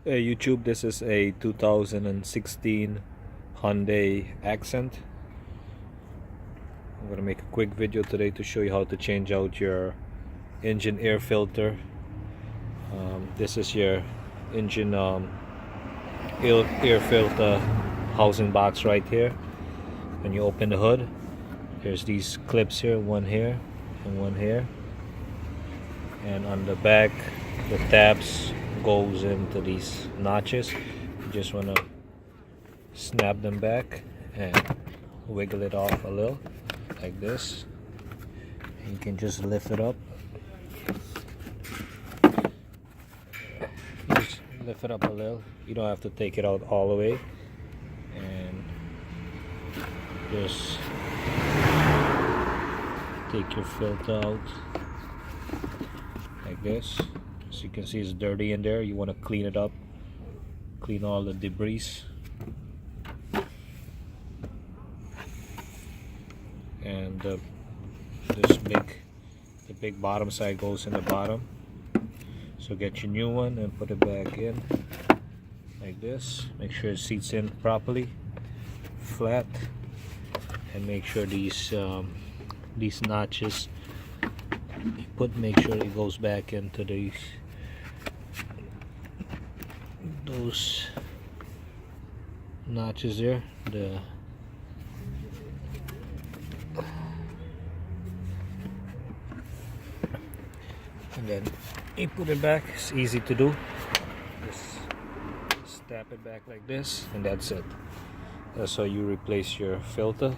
Hey YouTube, this is a 2016 Hyundai Accent. I'm gonna make a quick video today to show you how to change out your engine air filter. This is your engine air filter housing box right here. When you open the hood, there's these clips here, one here and one here. And on the back, the tabs goes into these notches. You just want to snap them back and wiggle it off a little like this. You can just lift it up. Just lift it up a little. You don't have to take it out all the way. And just take your filter out like this. As you can see, it's dirty in there. You want to clean it up, clean all the debris. And the big bottom side goes in the bottom. So get your new one and put it back in like this. Make sure it seats in properly, flat, and make sure these notches make sure it goes back into those notches there. And then you put it back. It's easy to do. Just tap it back like this, and that's it. That's how you replace your filter.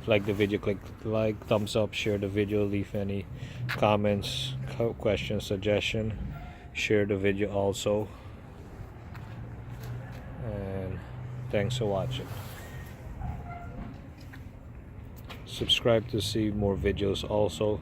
If you like the video, click like, thumbs up, share the video, leave any comments, questions, suggestion. Share the video also. And thanks for watching. Subscribe to see more videos also.